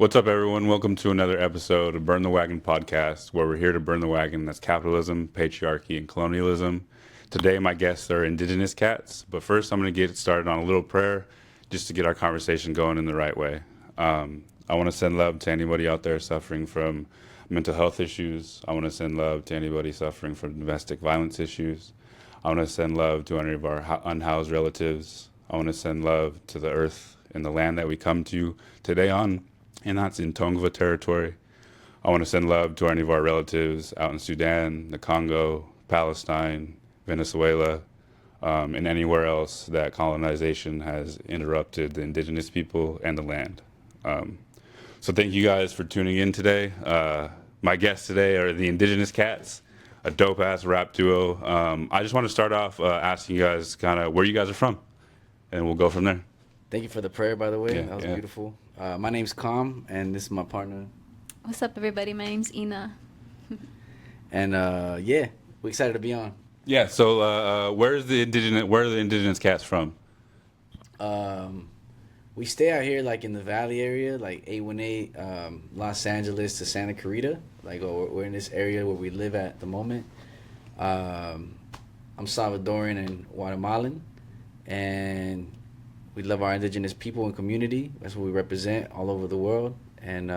What's up, everyone? Welcome to another episode of Burn the Wagon podcast, where we're here to burn the wagon that's capitalism, patriarchy, and colonialism. Today, my guests are Indigenous Cats, but first, I'm going to get started on a little prayer just to get our conversation going in the right way. I want to send love to anybody out there suffering from mental health issues. I want to send love to anybody suffering from domestic violence issues. I want to send love to any of our unhoused relatives. I want to send love to the earth and the land that we come to today on, and that's in Tongva territory. I want to send love to any of our relatives out in Sudan, the Congo, Palestine, Venezuela, and anywhere else that colonization has interrupted the indigenous people and the land. So thank you guys for tuning in today. My guests today are the Indigenous Cats, a dope-ass rap duo. I just want to start off asking you guys kind of where you guys are from, and we'll go from there. Thank you for the prayer, by the way. Yeah, that was yeah. beautiful. My name's Calm, and this is my partner. What's up, everybody? My name's Ina. And yeah, we're excited to be on. Yeah. So where are the Indigenous Cats from? We stay out here, like in the Valley area, like 818, Los Angeles to Santa Clarita. Like we're in this area where we live at the moment. I'm Salvadoran and Guatemalan, and we love our indigenous people and community. That's what we represent all over the world. And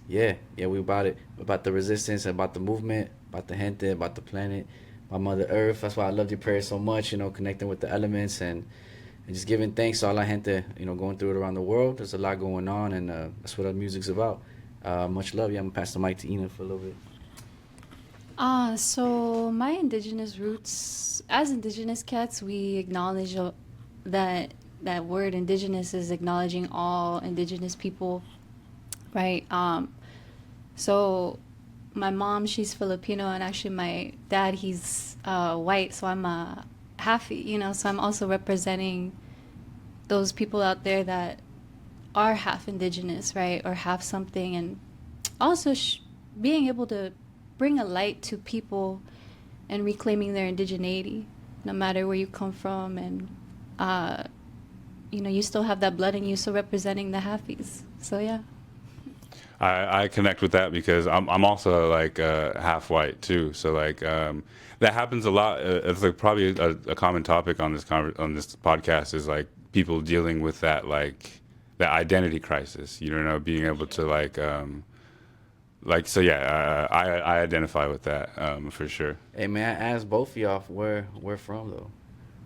yeah, we about it. About the resistance, about the movement, about the gente, about the planet, about Mother Earth. That's why I love your prayer so much, connecting with the elements and just giving thanks to all our gente, going through it around the world. There's a lot going on, and that's what our music's about. Much love. Yeah, I'm going to pass the mic to Ina for a little bit. So my indigenous roots, as Indigenous Cats, we acknowledge that word indigenous is acknowledging all indigenous people, right? So my mom, she's Filipino, and actually my dad, he's white, so I'm a halfie, so I'm also representing those people out there that are half indigenous, right, or half something, and also being able to bring a light to people and reclaiming their indigeneity, no matter where you come from, and you still have that blood in you, so representing the halfies. So yeah. I connect with that because I'm also like half white too. So like that happens a lot. It's like probably a common topic on this podcast is like people dealing with that that identity crisis. Being able to so yeah. I identify with that for sure. Hey, may I ask both of y'all where we're from, though?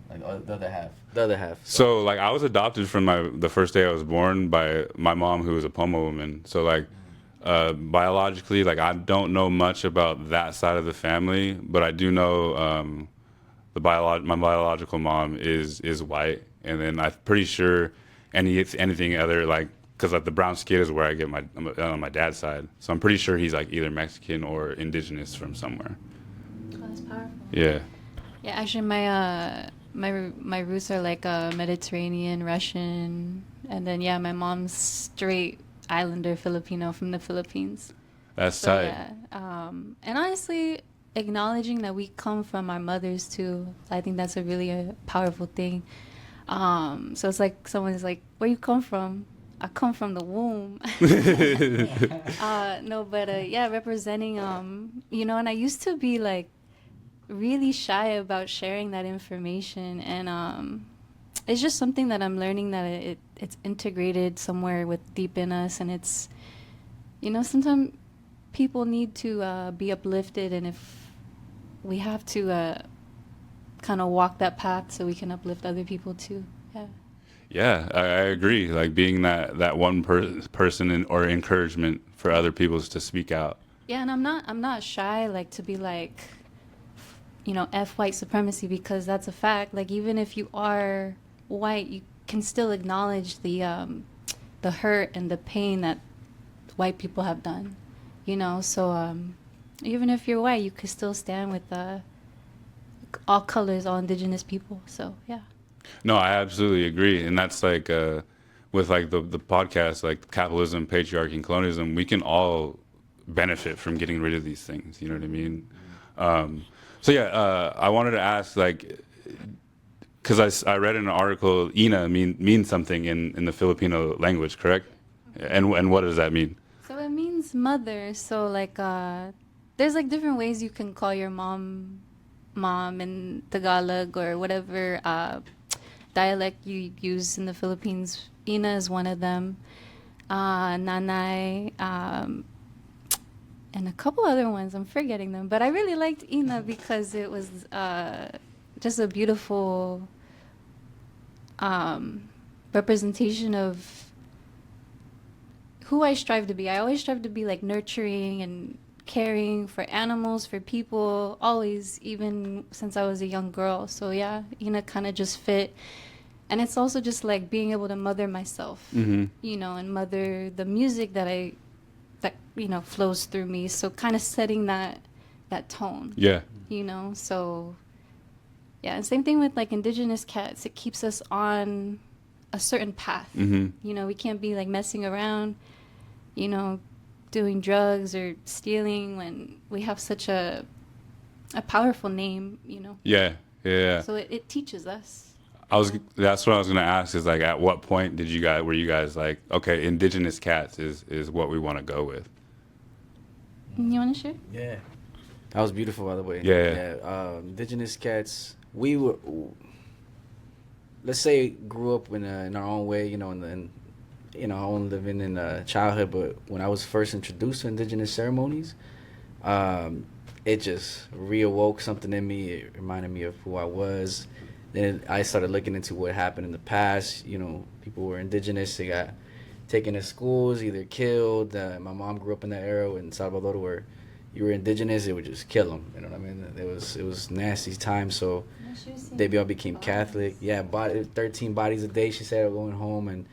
Like the other half. The other half. So like I was adopted from the first day I was born by my mom, who was a Pomo woman. So like biologically, like I don't know much about that side of the family, but I do know my biological mom is white, and then I'm pretty sure anything other because like the brown skin is where I get on my dad's side. So I'm pretty sure he's like either Mexican or indigenous from somewhere. Oh, that's powerful. Yeah. Yeah, actually, my roots are like Mediterranean, Russian, and then yeah, my mom's straight Islander Filipino from the Philippines. That's tight. Yeah, and honestly, acknowledging that we come from our mothers too, I think that's a really powerful thing. So it's like someone's like, "Where you come from?" I come from the womb. No, but yeah, representing, and I used to be like really shy about sharing that information, and it's just something that I'm learning that it's integrated somewhere deep in us, and it's sometimes people need to be uplifted, and if we have to kind of walk that path so we can uplift other people too. Yeah, I agree. Like being that one person or encouragement for other people to speak out. Yeah, and I'm not shy like to be like, F white supremacy, because that's a fact. Like even if you are white, you can still acknowledge the hurt and the pain that white people have done. So even if you're white, you could still stand with all colors, all indigenous people. So yeah. No, I absolutely agree, and that's like with like the podcast, like capitalism, patriarchy, and colonialism. We can all benefit from getting rid of these things. You know what I mean? So yeah, I wanted to ask because I read in an article, Ina means something in the Filipino language, correct? And what does that mean? So it means mother. So like there's like different ways you can call your mom in Tagalog or whatever dialect you use in the Philippines. Ina is one of them. Nanay, and a couple other ones. I'm forgetting them, but I really liked Ina because it was just a beautiful representation of who I strive to be. I always strive to be like nurturing and caring for animals, for people, always, even since I was a young girl. So yeah, Ina kind of just fit. And it's also just like being able to mother myself, you know, and mother the music that you know, flows through me. So kind of setting that tone. Yeah. You know, so yeah, and same thing with like Indigenous Cats. It keeps us on a certain path. You know, we can't be like messing around, you know, doing drugs or stealing when we have such a powerful name, you know. Yeah. Yeah. So it teaches us. That's what I was gonna ask. Is like, at what point were you guys like, okay, Indigenous Cats is what we want to go with? You want to share? Yeah, that was beautiful, by the way. Yeah. Indigenous Cats. We were, let's say, grew up in our own way, you know, in you know, our own living in childhood. But when I was first introduced to Indigenous ceremonies, it just reawoke something in me. It reminded me of who I was. Then I started looking into what happened in the past. You know, people were Indigenous. They got taken to schools, either killed. My mom grew up in that era in Salvador where you were Indigenous, it would just kill them. You know what I mean? It was nasty time. So they all became Catholic. Yeah, 13 bodies a day, she said, going home. And,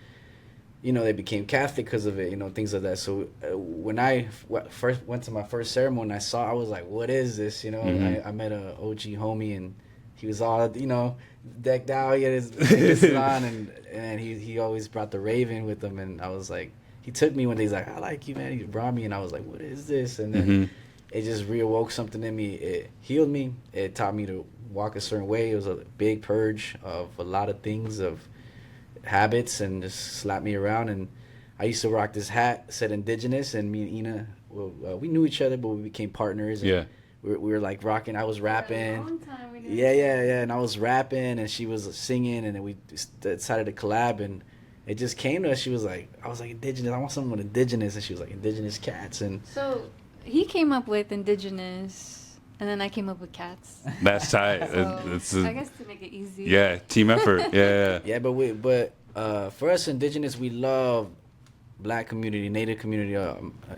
you know, they became Catholic because of it, you know, things like that. So when I first went to my first ceremony, I was like, what is this? You know, I met a OG homie, and he was all, you know, decked out. He had his on, and he always brought the raven with him. And I was like, he took me one day. He's like, I like you, man. He brought me, and I was like, what is this? And then it just reawoke something in me. It healed me. It taught me to walk a certain way. It was a big purge of a lot of things, of habits, and just slapped me around. And I used to rock this hat, said Indigenous, and me and Ina, we knew each other, but we became partners. And Yeah. We were like rocking. I was rapping. For a long time we did. Yeah. And I was rapping, and she was singing, and then we decided to collab, and it just came to us. She was like, I was like, Indigenous. I want something with Indigenous, and she was like, Indigenous Cats. And So he came up with Indigenous, and then I came up with Cats. That's tight. So I guess to make it easy. Yeah, team effort. Yeah. yeah, but for us Indigenous, we love Black community, Native community,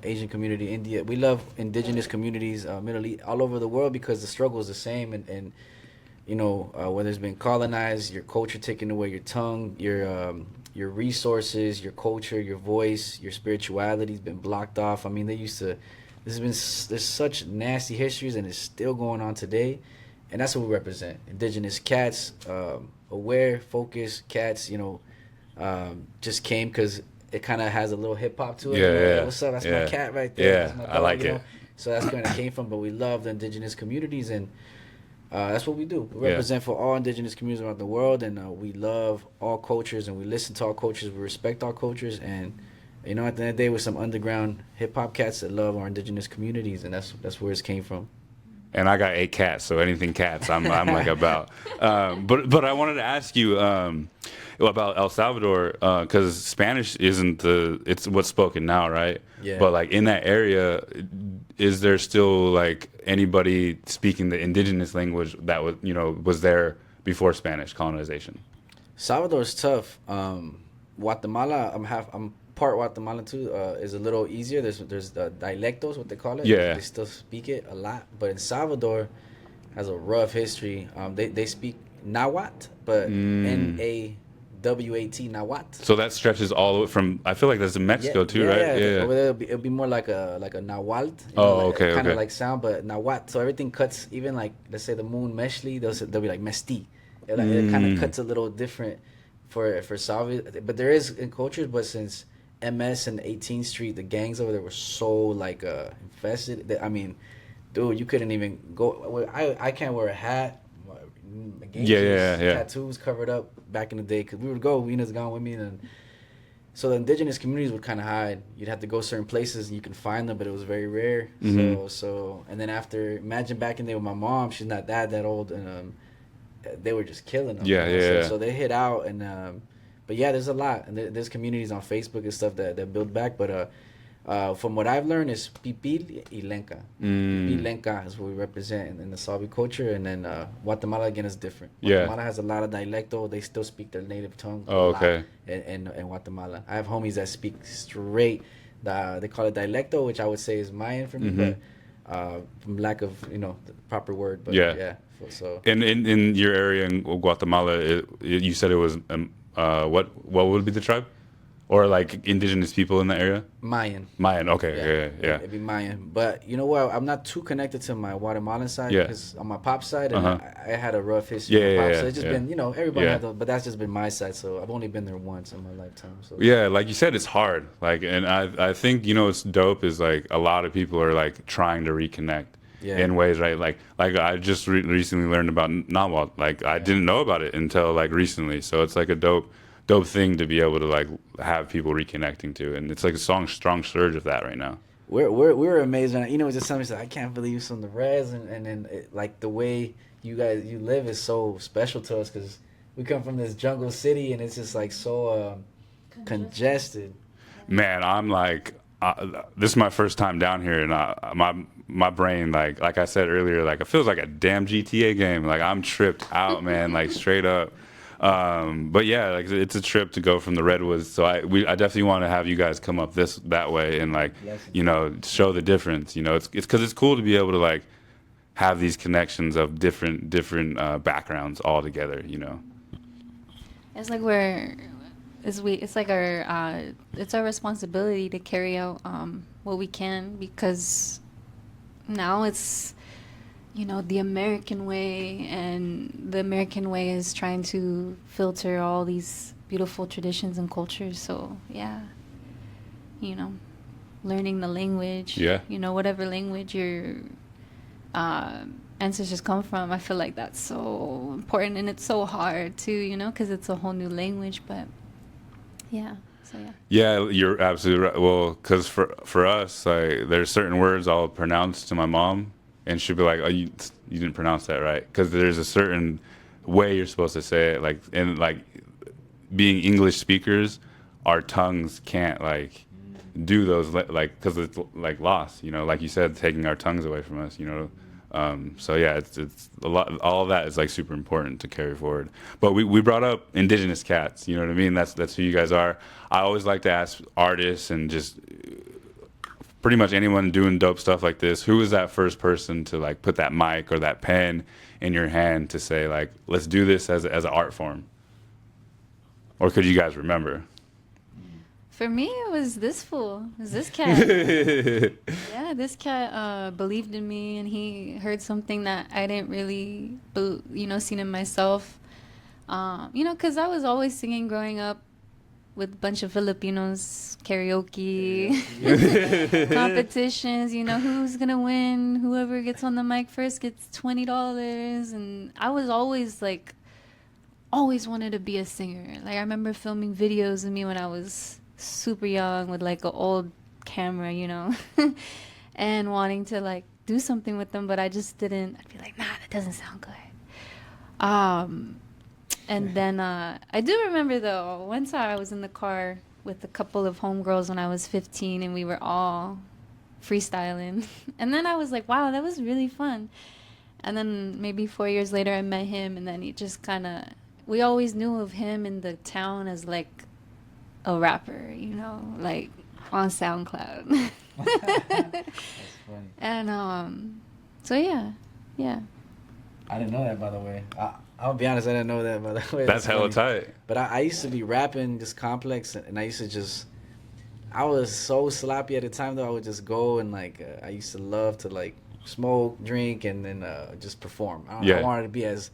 Asian community, India. We love Indigenous communities, Middle East, all over the world, because the struggle is the same. And you know, whether it's been colonized, your culture taken away, your tongue, your resources, your culture, your voice, your spirituality has been blocked off. I mean, there's such nasty histories, and it's still going on today. And that's what we represent. Indigenous Cats, aware, focused cats, you know, just came because it kind of has a little hip hop to it. Yeah, you know, yeah. Hey, what's up? That's Yeah. my cat right there. Yeah, That's my I dog, like you it. know? So that's where it came from. But we love the Indigenous communities, and that's what we do. We represent for all Indigenous communities around the world, and we love all cultures, and we listen to all cultures. We respect all cultures, and you know, at the end of the day, we're some underground hip hop cats that love our Indigenous communities, and that's where it came from. And I got 8 cats, so anything cats, I'm like about. But I wanted to ask you about El Salvador, because Spanish it's what's spoken now, right? Yeah. But like in that area, is there still like anybody speaking the indigenous language that was there before Spanish colonization? Salvador's tough. Guatemala, I'm part Guatemalan too. Is a little easier. There's dialectos, what they call it. Yeah. They still speak it a lot, but in Salvador has a rough history. They speak Nahuatl, but Nawat, Nahuatl. So that stretches all the way from, I feel like that's in Mexico too, right? Yeah. Over there, it'll be more like a Nahuatl. Okay, Kind of okay. like sound, but Nahuatl. So everything cuts, even like, let's say the moon Meshli, they'll be like Mesti. It kind of cuts a little different for Salvador. But there is in cultures, but since MS and 18th Street, the gangs over there were so like infested. That, I mean, dude, you couldn't even go. I can't wear a hat. Yeah. Tattoos covered up back in the day, because we would go. Ina's gone with me, and so the indigenous communities would kind of hide. You'd have to go certain places and you can find them, but it was very rare. So and then after, imagine back in the day with my mom, she's not that old, and they were just killing them. So they hit out, and but yeah, there's a lot, and there's communities on Facebook and stuff that build back. But from what I've learned is Pipil y Lenca. Pipil Lenca is what we represent in the Salvi culture, and then Guatemala again is different. Guatemala has a lot of dialecto. They still speak their native tongue. In Guatemala, I have homies that speak straight. They call it dialecto, which I would say is Mayan for me, but from lack of the proper word. But yeah. So in your area in Guatemala, you said it was what would be the tribe? Or like indigenous people in the area? Mayan. Okay, yeah. It'd be Mayan. But you know what? I'm not too connected to my Guatemalan side because on my pop side, and I had a rough history. So it's just been, everybody had but that's just been my side. So I've only been there once in my lifetime. So yeah, like you said, it's hard. Like, and I think what's dope is like a lot of people are like trying to reconnect. In ways, right? Like I just recently learned about Nahuatl. Like I didn't know about it until like recently. So it's like a dope thing to be able to like have people reconnecting to, and it's like a strong surge of that right now. We're amazed. Just somebody said, I can't believe you from the res, and then like the way you live is so special to us because we come from this jungle city, and it's just like so congested. Man, I'm like, this is my first time down here, and my brain, like I said earlier, like it feels like a damn GTA game. Like I'm tripped out, man, like straight up. But yeah, like it's a trip to go from the redwoods. So I definitely want to have you guys come up that way and like show the difference. It's because it's cool to be able to like have these connections of different backgrounds all together. It's like it's our responsibility to carry out what we can, because now it's the American way, and the American way is trying to filter all these beautiful traditions and cultures. So yeah, learning the language, whatever language your ancestors come from, I feel like that's so important, and it's so hard too, because it's a whole new language. But yeah. So yeah, you're absolutely right. Well, because for us, like, there's certain words I'll pronounce to my mom, and she'll be like, "Oh, you didn't pronounce that right," because there's a certain way you're supposed to say it. Like, and like being English speakers, our tongues can't like do those like because it's like lost. Like you said, taking our tongues away from us. So yeah, it's a lot. All of that is like super important to carry forward. But we brought up Indigenous Cats. You know what I mean? That's who you guys are. I always like to ask artists and just pretty much anyone doing dope stuff like this, who was that first person to like put that mic or that pen in your hand to say like, let's do this as an art form? Or could you guys remember? For me, it was this fool. It was this cat. Yeah, this cat believed in me, and he heard something that I didn't really, seen in myself. Because I was always singing growing up with a bunch of Filipinos, karaoke, competitions, who's going to win? Whoever gets on the mic first gets $20. And I was always wanted to be a singer. Like, I remember filming videos of me when I was super young with like an old camera, and wanting to like do something with them, but I just didn't. I'd be like, nah, that doesn't sound good. And then I do remember though, one time I was in the car with a couple of homegirls when I was 15, and we were all freestyling. And then I was like, wow, that was really fun. And then maybe 4 years later I met him, and then he just we always knew of him in the town as like a rapper, like on SoundCloud. That's funny. And so yeah. I didn't know that, by the way. I'll be honest, I didn't know that, by the way. That's hella tight. But I used to be rapping just complex, and I used to I was so sloppy at the time though. I would just go and like I used to love to like smoke, drink, and then just perform. I wanted to be as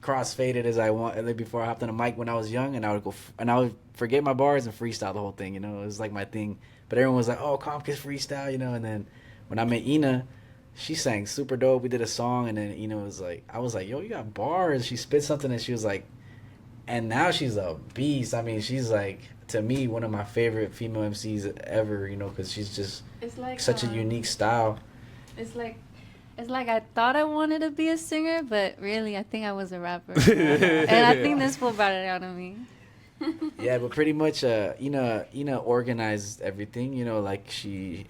cross-faded as I wanted before I hopped on the mic when I was young, and I would go and I would forget my bars and freestyle the whole thing. It was like my thing. But everyone was like, "Oh, Comcast freestyle," And then when I met Ina, she sang super dope. We did a song, and then Ina was like, I was like, "Yo, you got bars." She spit something, and she was like, and now she's a beast. I mean, she's like to me, one of my favorite female MCs ever, you know, because she's just It's like such a unique style. It's like I thought I wanted to be a singer, but really I think I was a rapper. And I think this fool brought it out of me. Yeah, but pretty much, Ina organized everything. You know, like we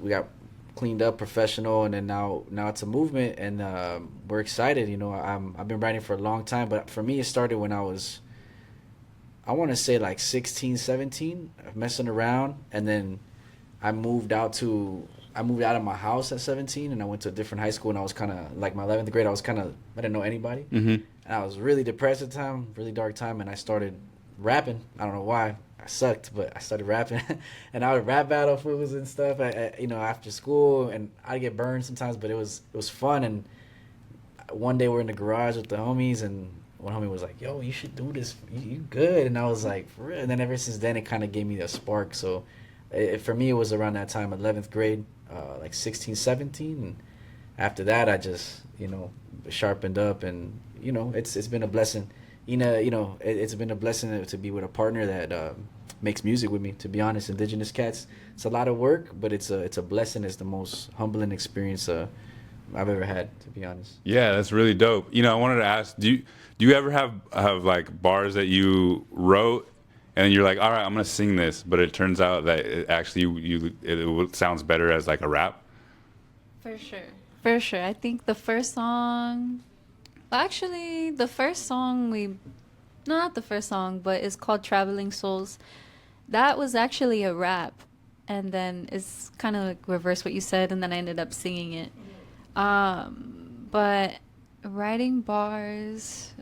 got cleaned up, professional, and then now it's a movement, and we're excited. You know, I've been writing for a long time, but for me, it started when I was, I want to say like 16, 17, messing around, and then I moved out of my house at 17, and I went to a different high school, and I was kind of like my 11th grade. I didn't know anybody, and I was really depressed at the time, really dark time, and I started rapping. I don't know why. I sucked, but I started rapping, and I would rap battle fools and stuff. After school, and I'd get burned sometimes, but it was fun. And one day we're in the garage with the homies, and one homie was like, "Yo, you should do this. You good?" And I was like, "For real?" And then ever since then, it kind of gave me a spark. So, for me, it was around that time, 11th grade, like 16, 17, and after that, I just sharpened up, and it's been a blessing. It's been a blessing to be with a partner that makes music with me. To be honest, Indigenous Cats, it's a lot of work, but it's a blessing. It's the most humbling experience I've ever had, to be honest. Yeah, that's really dope. I wanted to ask, do you ever have like bars that you wrote and you're like, all right, I'm gonna sing this, but it turns out that it actually it sounds better as like a rap? For sure. I think the first song. Actually, the first song not the first song, but it's called Traveling Souls. That was actually a rap. And then it's kind of like reverse what you said, and then I ended up singing it. But writing bars,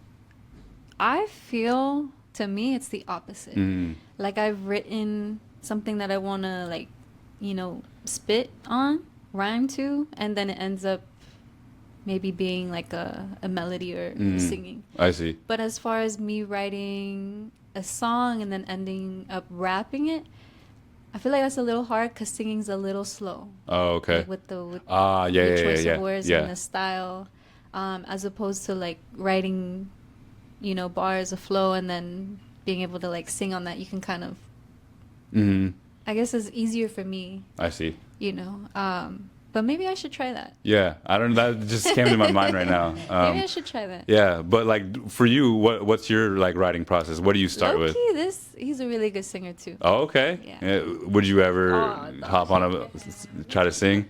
I feel, to me, it's the opposite. Like I've written something that I want to spit on, rhyme to, and then it ends up maybe being like a melody or singing. I see. But as far as me writing a song and then ending up rapping it, I feel like that's a little hard because singing's a little slow. Oh, okay. Like with the choice of words and the style, as opposed to like writing, bars, a flow, and then being able to like sing on that. You can kind of, I guess it's easier for me. I see. But maybe I should try that. Yeah, I don't know. That just came to my mind right now. Maybe I should try that. Yeah, but like for you, what's your like writing process? What do you start with? He's a really good singer too. Oh, okay. Yeah. Would you ever hop on try to sing?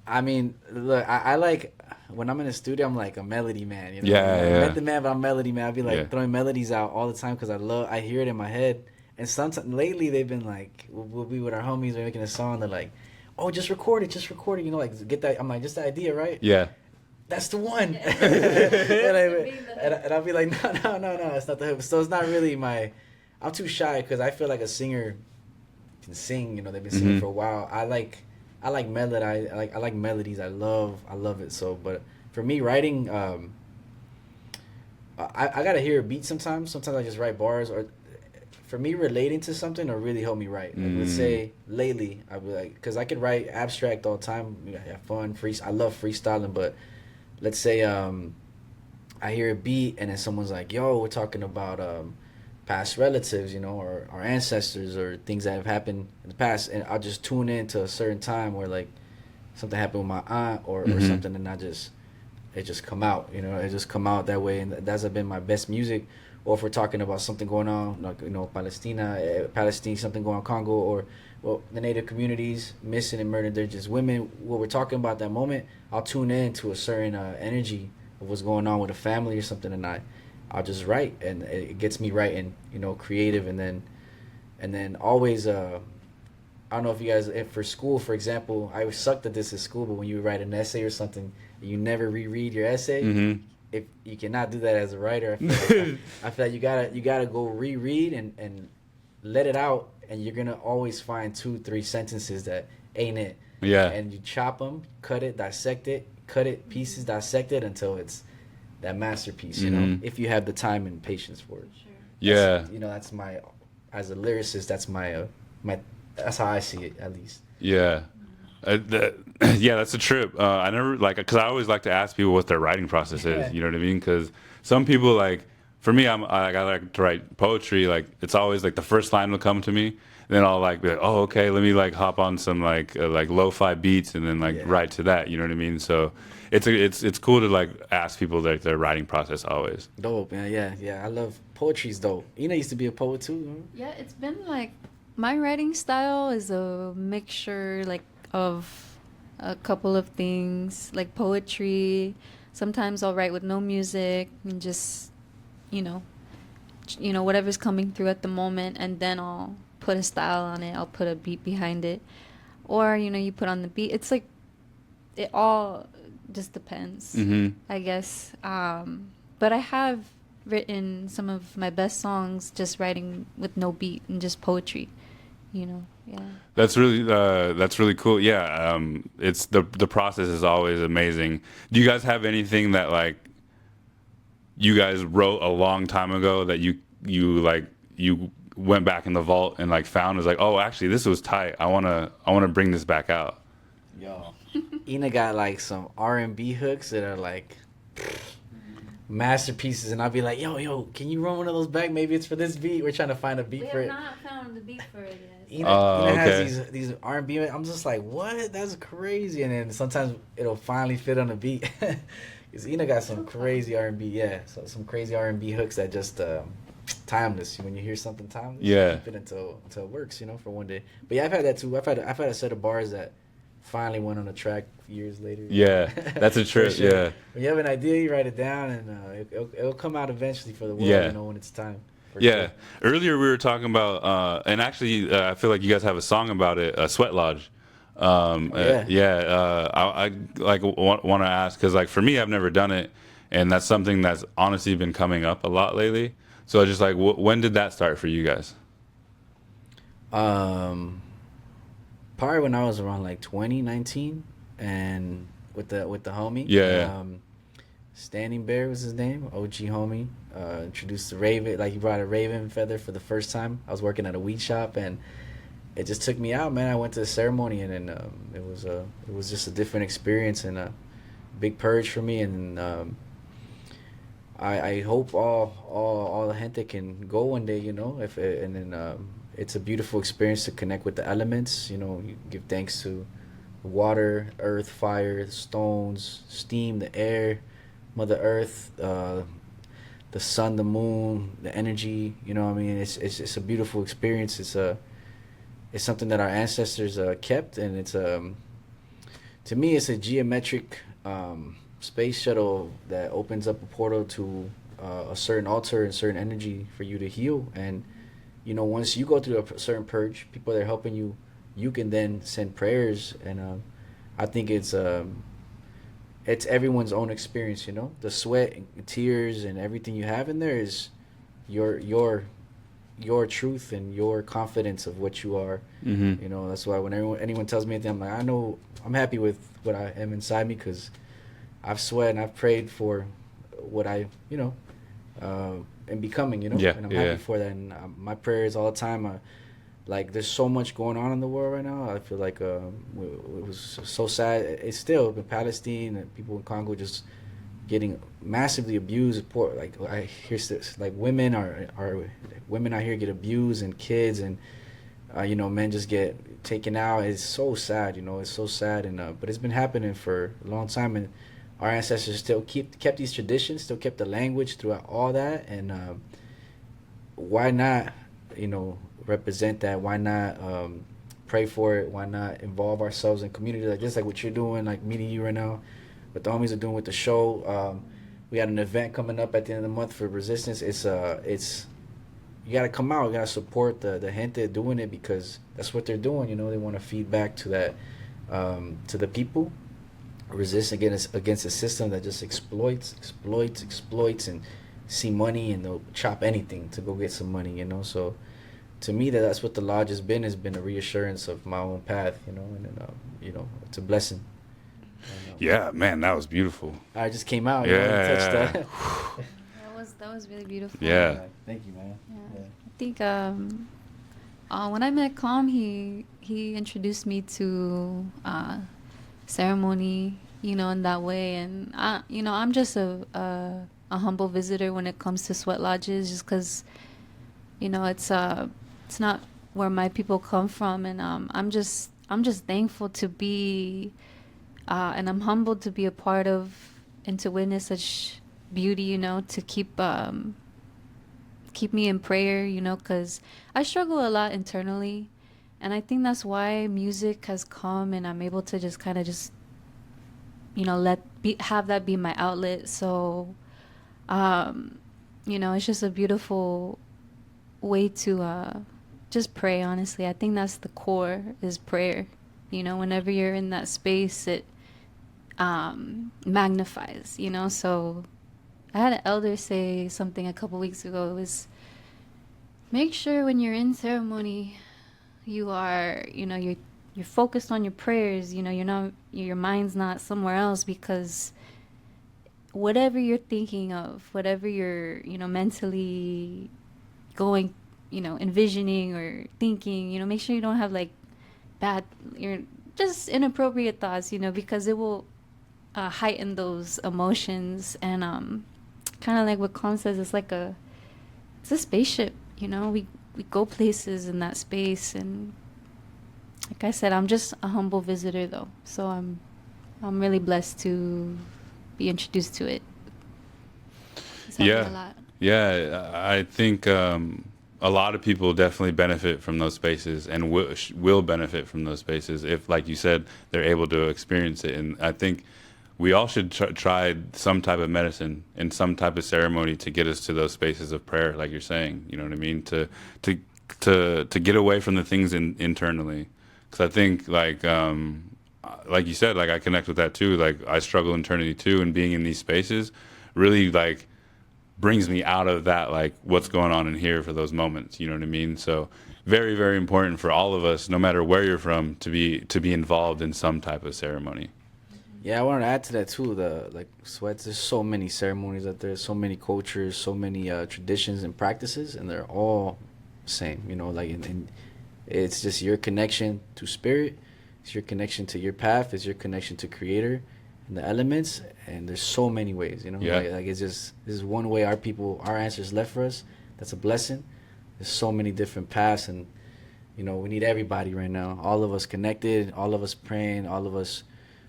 I mean, look, I like when I'm in the studio, I'm like a melody man. Yeah. I'm method man, but I'm melody man. I'll be like throwing melodies out all the time because I hear it in my head. And sometimes lately they've been like, we'll be with our homies, we're making a song. They're like, "Oh, just record it. Like get that." I'm like, "Just the idea, right?" Yeah. That's the one. and I'll be like, no, it's not the hook. So it's not really I'm too shy because I feel like a singer can sing. They've been singing for a while. I like melody. I like melodies. I love it. So, but for me, writing, I gotta hear a beat sometimes. Sometimes I just write bars, or for me, relating to something or really help me write. Like, let's say lately, I'd be like, because I could write abstract all the time. Have fun, I love freestyling, but let's say I hear a beat and then someone's like, "Yo, we're talking about past relatives, or our ancestors or things that have happened in the past," and I'll just tune in to a certain time where like something happened with my aunt or something, and it just come out, it just come out that way, and that's been my best music. Or if we're talking about something going on, like, Palestine, something going on, Congo, or, the Native communities missing and murdered, they're just women. What we're talking about that moment, I'll tune in to a certain energy of what's going on with a family or something, and I'll just write, and it gets me writing, creative, and then always, I don't know if you guys, if for school, for example, I sucked at this at school, but when you write an essay or something, you never reread your essay. If you cannot do that as a writer, I feel like you gotta go reread and let it out, and you're gonna always find 2-3 sentences that ain't it. Yeah. And you chop them, cut it, dissect it, cut it pieces, dissect it until it's that masterpiece. If you have the time and patience for it. Sure. Yeah. That's my, as a lyricist, that's my that's how I see it, at least. Yeah. Yeah, that's a trip. I never because I always like to ask people what their writing process is. You know what I mean? Because some people for me, I like to write poetry. Like it's always like the first line will come to me, and then I'll like be like, oh, okay, let me like hop on some like lo-fi beats, and then like Yeah. write to that. You know what I mean? So it's cool to like ask people their writing process always. Dope, man. Yeah. I love poetry's dope. Ina used to be a poet too. Yeah, it's been like my writing style is a mixture like of a couple of things, like poetry. Sometimes I'll write with no music and just, you know, whatever's coming through at the moment, and then I'll put a style on it. I'll put a beat behind it, or you put on the beat. It's like it all just depends, I guess. But I have written some of my best songs just writing with no beat and just poetry. Yeah. That's really cool. Yeah, it's the process is always amazing. Do you guys have anything that like you guys wrote a long time ago that you went back in the vault and like found was like, oh, actually this was tight. I wanna bring this back out. Yo, Ina got like some R&B hooks that are like masterpieces, and I'll be like, yo, can you run one of those back? Maybe it's for this beat. We're trying to find a beat for it. We have not found the beat for it yet. Ina has these R&B. I'm just like, what? That's crazy. And then sometimes it'll finally fit on the beat. Because Ina got some crazy R&B. Yeah, so some crazy R&B hooks that just timeless. When you hear something timeless, yeah, keep it until it works. For one day. But yeah, I've had that too. I've had a set of bars that finally went on a track years later. Yeah, that's a trip. Sure. Yeah. When you have an idea, you write it down, and it'll come out eventually for the world. Yeah. When it's time. Yeah. Earlier we were talking about, and actually I feel like you guys have a song about it, Sweat Lodge. I like want to ask because like for me, I've never done it, and that's something that's honestly been coming up a lot lately. So just like, when did that start for you guys? Probably when I was around like 2019, and with the homie. Yeah. Standing Bear was his name, OG homie. Introduced the raven, like he brought a raven feather for the first time. I was working at a weed shop, and it just took me out, man. I went to the ceremony, and then it was just a different experience and a big purge for me. And I hope all the gente can go one day, it's a beautiful experience to connect with the elements. You give thanks to the water, earth, fire, stones, steam, the air, Mother Earth, the sun, the moon, the energy. It's a beautiful experience. It's something that our ancestors kept, and it's to me it's a geometric space shuttle that opens up a portal to a certain altar and certain energy for you to heal. And once you go through a certain purge, people that are helping you, you can then send prayers. And I think it's everyone's own experience. The sweat and tears and everything you have in there is your truth and your confidence of what you are. That's why when anyone tells me anything, I'm like, I know I'm happy with what I am inside me, because I've sweat and I've prayed for what I am becoming. Yeah, and I'm happy for that. And my prayers all the time. Like, there's so much going on in the world right now. I feel like it was so sad. It's still in Palestine, and people in Congo just getting massively abused. Poor, like I hear this, like women out here get abused, and kids, and men just get taken out. It's so sad. It's so sad. And but it's been happening for a long time, and our ancestors still kept these traditions, still kept the language throughout all that. And why not represent that? Why not pray for it? Why not involve ourselves in community like this, like what you're doing, like meeting you right now, what the homies are doing with the show. We had an event coming up at the end of the month for resistance. It's you gotta come out, you gotta support the gente doing it, because that's what they're doing. They want to feed back to that to the people, resist against a system that just exploits, and see money, and they'll chop anything to go get some money. So to me, that's what the lodge has been a reassurance of my own path. And it's a blessing. Yeah, man, that was beautiful. I just came out. Yeah. Touched that. That was really beautiful. Yeah. Thank you, man. Yeah. I think when I met Calm, he introduced me to ceremony, in that way. And I'm just a a humble visitor when it comes to sweat lodges, just because it's not where my people come from, and I'm just thankful to be, and I'm humbled to be a part of and to witness such beauty. To keep me in prayer. Because I struggle a lot internally, and I think that's why music has come, and I'm able to just kind of just have that be my outlet. So, it's just a beautiful way to just pray. Honestly, I think that's the core is prayer. Whenever you're in that space, it magnifies. So I had an elder say something a couple weeks ago. It was, make sure when you're in ceremony, you are, you're focused on your prayers. Your mind's not somewhere else, because whatever you're thinking of, whatever you're, mentally going, envisioning or thinking, make sure you don't have like bad, you're just inappropriate thoughts, because it will heighten those emotions. And kind of like what Con says, it's a spaceship. We go places in that space, and like I said, I'm just a humble visitor though, so I'm really blessed to be introduced to it. It's helped me a lot. Yeah, I think a lot of people definitely benefit from those spaces, and will benefit from those spaces if, like you said, they're able to experience it. And I think we all should try some type of medicine and some type of ceremony to get us to those spaces of prayer, like you're saying. You know what I mean? To get away from the things internally, because I think like you said, like I connect with that too. Like I struggle internally too, and being in these spaces really like brings me out of that, like what's going on in here for those moments. You know what I mean? So very, very important for all of us, no matter where you're from, to be involved in some type of ceremony. Yeah, I wanted to add to that too. The like sweats. There's so many ceremonies out there, so many cultures, so many traditions and practices, and they're all the same. Like and it's just your connection to spirit. It's your connection to your path. It's your connection to Creator and the elements. And there's so many ways. Yeah. Like it's just, this is one way our ancestors left for us. That's a blessing. There's so many different paths, and we need everybody right now. All of us connected, all of us praying, all of us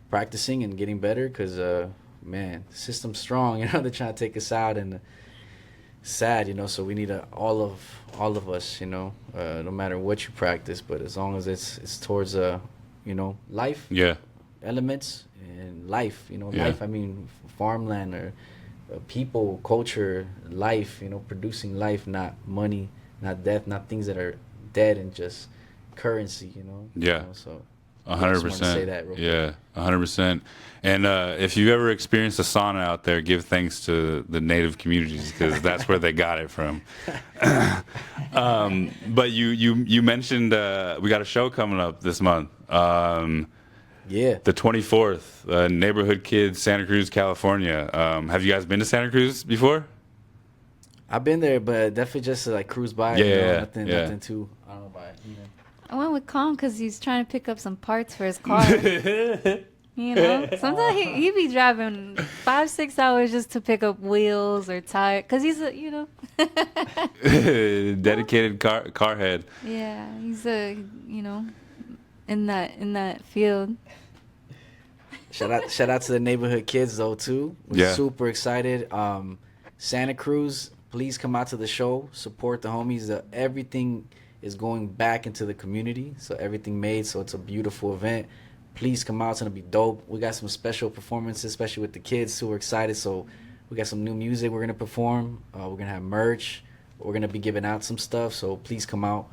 practicing and getting better, because man, the system's strong. They're trying to take us out, and sad. So we need all of us, no matter what you practice, but as long as it's towards life, elements and life, life. I mean, farmland or people, culture, life. Producing life, not money, not death, not things that are dead and just currency. So 100%. Yeah, 100%. And if you ever experienced a sauna out there, give thanks to the native communities, because that's where they got it from. But you mentioned we got a show coming up this month. The 24th, Neighborhood Kids, Santa Cruz, California. Have you guys been to Santa Cruz before? I've been there, but definitely just like cruise by. Nothing too. I don't know about it. I went with Calm because he's trying to pick up some parts for his car. Sometimes he be driving 5-6 hours just to pick up wheels or tire, because he's a dedicated car head. Yeah, he's in that field. Shout out to the Neighborhood Kids though too. We're super excited. Santa Cruz, please come out to the show, support the homies. Everything is going back into the community, so everything made, so it's a beautiful event. Please come out, it's gonna be dope. We got some special performances, especially with the kids, super excited. So we got some new music we're gonna perform. We're gonna have merch. We're gonna be giving out some stuff, so please come out.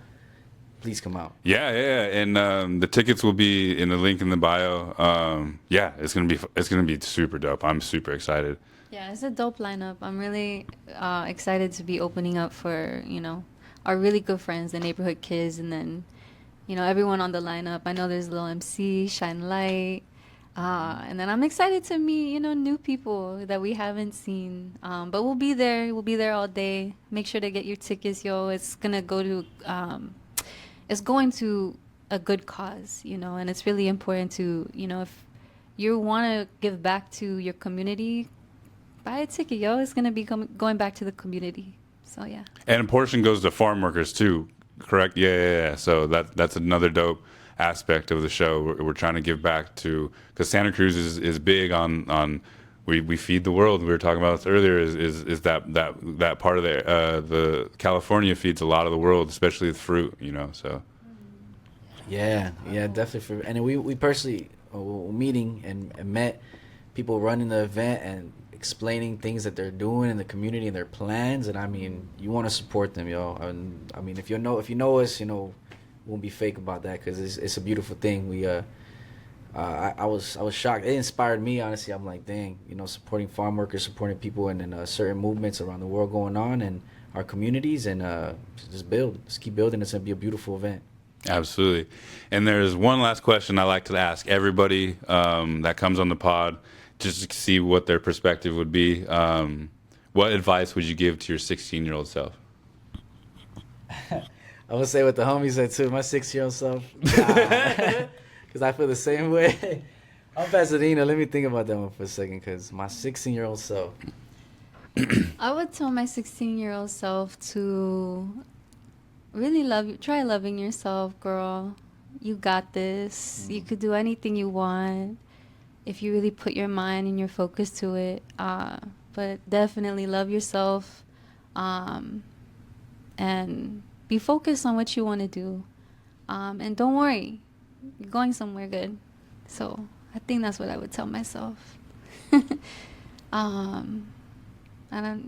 Please come out. Yeah, and the tickets will be in the link in the bio. It's gonna be super dope. I'm super excited. Yeah, it's a dope lineup. I'm really excited to be opening up for our really good friends, the Neighborhood Kids, and then everyone on the lineup. I know there's Lil MC, Shine Light, and then I'm excited to meet new people that we haven't seen. But we'll be there. We'll be there all day. Make sure to get your tickets, yo. It's gonna go to it's going to a good cause, and it's really important to if you want to give back to your community, buy a ticket, yo. It's gonna be going back to the community. So yeah. And a portion goes to farm workers too, correct? Yeah. So that's another dope aspect of the show. We're trying to give back to, because Santa Cruz is big on we feed the world. We were talking about this earlier. Is that part of the California feeds a lot of the world, especially with fruit. So. Yeah, definitely. And then we personally were meeting and met people running the event and explaining things that they're doing in the community and their plans. And I mean, you want to support them, yo. And I mean, if you know us, won't be fake about that, because it's a beautiful thing. I was shocked. It inspired me, honestly. I'm like, dang, supporting farm workers, supporting people in certain movements around the world going on and our communities, and just keep building. It's gonna be a beautiful event. Absolutely. And there's one last question I like to ask everybody that comes on the pod, just to see what their perspective would be. What advice would you give to your 16-year-old self? I would say what the homie said too. My 6-year-old self, because I feel the same way. I'm Pasadena. Let me think about that one for a second, because my 16-year-old self. I would tell my 16-year-old self to really try loving yourself, girl. You got this. You could do anything you want if you really put your mind and your focus to it. But definitely love yourself, and be focused on what you want to do. And don't worry, you're going somewhere good. So I think that's what I would tell myself. And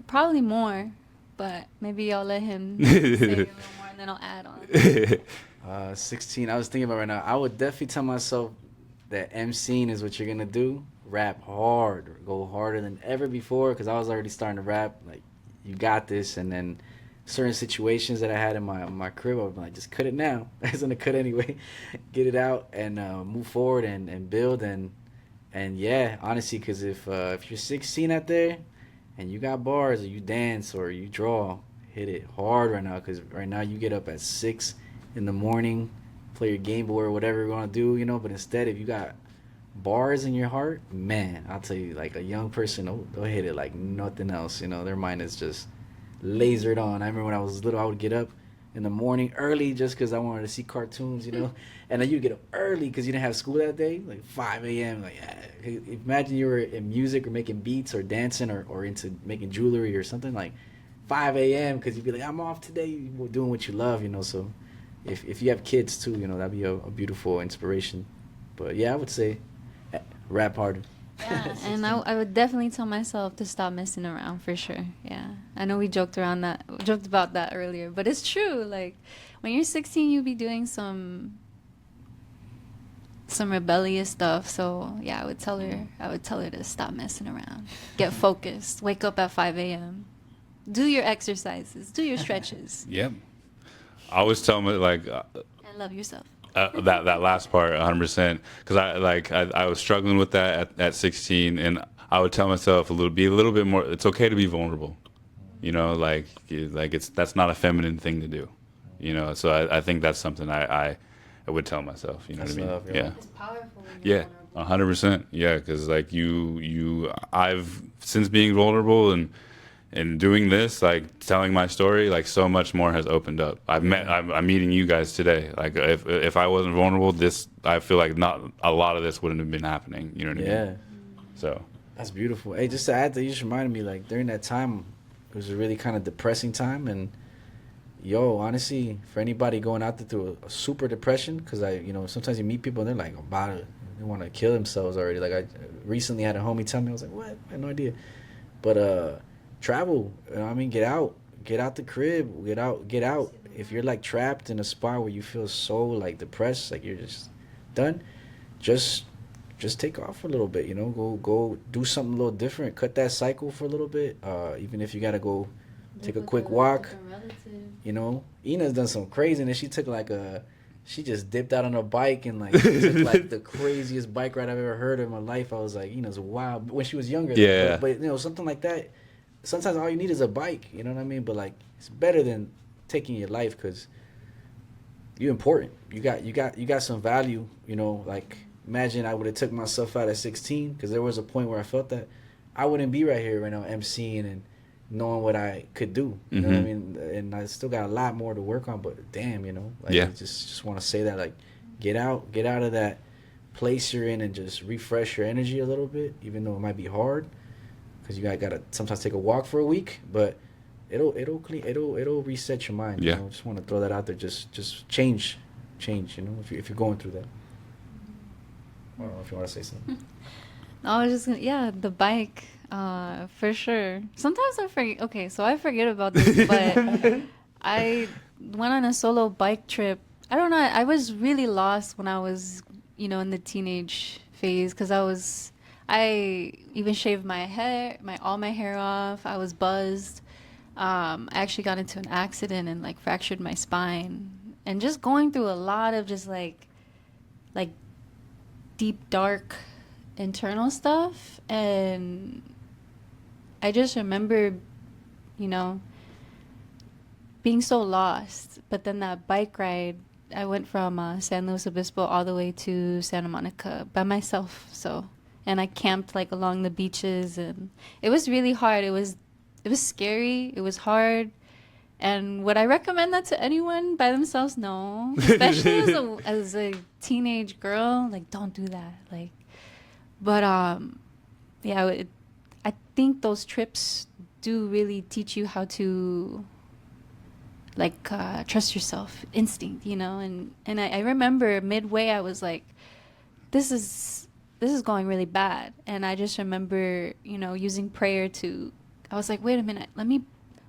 probably more, but maybe I'll let him say a little more and then I'll add on. 16, I was thinking about right now, I would definitely tell myself that MCing is what you're going to do. Rap hard, or go harder than ever before, because I was already starting to rap. Like, you got this. And then certain situations that I had in my crib, I was like, just cut it now. I was going to cut anyway. Get it out and move forward and build. And yeah, honestly, because if you're 16 out there and you got bars, or you dance, or you draw, hit it hard right now, because right now you get up at 6 in the morning, play your Game Boy or whatever you're going to do, but instead, if you got bars in your heart, man, I'll tell you, like, a young person, they'll hit it like nothing else. Their mind is just lasered on. I remember when I was little, I would get up in the morning early just because I wanted to see cartoons, and then you get up early because you didn't have school that day, like 5 a.m. Like, imagine you were in music or making beats or dancing or into making jewelry or something, like 5 a.m. because you'd be like, I'm off today, doing what you love, so if you have kids too, that'd be a beautiful inspiration. But yeah, I would say rap harder. Yeah, and I would definitely tell myself to stop messing around, for sure. Yeah, I know we joked about that earlier, but it's true. Like, when you're 16, you be doing some rebellious stuff. So yeah, I would tell her to stop messing around, get focused, wake up at 5 a.m., do your exercises, do your stretches. Yep. I always tell them, like, and love yourself. that last part 100%, because I was struggling with that at 16, and I would tell myself be a little bit more, it's okay to be vulnerable, that's not a feminine thing to do, so I think that's something I would tell myself, what I mean? Love, yeah, It's powerful when yeah, you're vulnerable. 100%. Yeah, because like I've, since being vulnerable and doing this, like telling my story, like so much more has opened up. I'm meeting you guys today. Like if I wasn't vulnerable, I feel like not a lot of this wouldn't have been happening. You know what I mean? Yeah. So That's beautiful. Hey, just to add that, you just reminded me, like, during that time, it was a really kind of depressing time. And, honestly, for anybody going out there through a super depression, because sometimes you meet people and they're like about it. They want to kill themselves already. Like, I recently had a homie tell me, I was like, what? I had no idea. But, travel, get out the crib, get out. If you're like trapped in a spot where you feel so like depressed, like you're just done, just take off for a little bit, go do something a little different, cut that cycle for a little bit, even if you gotta go take a quick walk. Ina's done some craziness. She took she just dipped out on a bike and took like the craziest bike ride I've ever heard in my life. I was like, Ina's wild when she was younger. Yeah. But something like that. Sometimes all you need is a bike, you know what I mean? But, like, it's better than taking your life, because you're important. You got some value, like, imagine I would have took myself out at 16, because there was a point where I felt that. I wouldn't be right here right now emceeing and knowing what I could do. You know what I mean? And I still got a lot more to work on, but damn, you know, like Yeah. I just want to say that, like, get out of that place you're in and just refresh your energy a little bit, even though it might be hard, because you gotta sometimes take a walk for a week, but it'll reset your mind. Yeah. You know, just want to throw that out there. Just change. You know, if you're going through that. I don't know if you want to say something. I was just gonna, yeah, the bike, for sure. Sometimes I forget. Okay, so I forget about this, but I went on a solo bike trip. I don't know. I was really lost when I was, you know, in the teenage phase, because I even shaved my hair, all my hair off. I was buzzed. I actually got into an accident and like fractured my spine, and just going through a lot of just like deep, dark internal stuff. And I just remember, you know, being so lost. But then that bike ride, I went from San Luis Obispo all the way to Santa Monica by myself. So, and I camped like along the beaches, and it was really hard. It was scary. It was hard. And would I recommend that to anyone by themselves? No. Especially as a teenage girl, like, don't do that. Like, but yeah, I think those trips do really teach you how to like trust yourself, instinct, you know. And I remember midway I was like, this is going really bad. And I just remember, you know, using prayer to, I was like, wait a minute, let me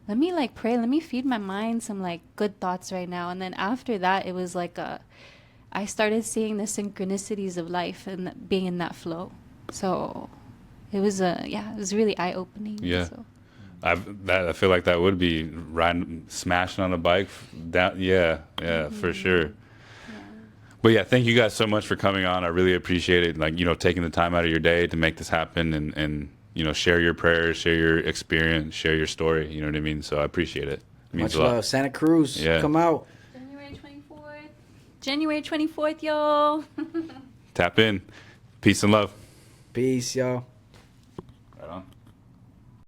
like pray, let me feed my mind some like good thoughts right now. And then after that, it was like I started seeing the synchronicities of life and being in that flow. So it was it was really eye opening. Yeah. So. I feel like that would be smashing on a bike down. Yeah, for sure. Yeah. But yeah, thank you guys so much for coming on. I really appreciate it. Like, you know, taking the time out of your day to make this happen and you know, share your prayers, share your experience, share your story. You know what I mean? So I appreciate it. It means Much a lot. love. Santa Cruz. Yeah. Come out. January 24th, y'all. Tap in. Peace and love. Peace, y'all. Right on.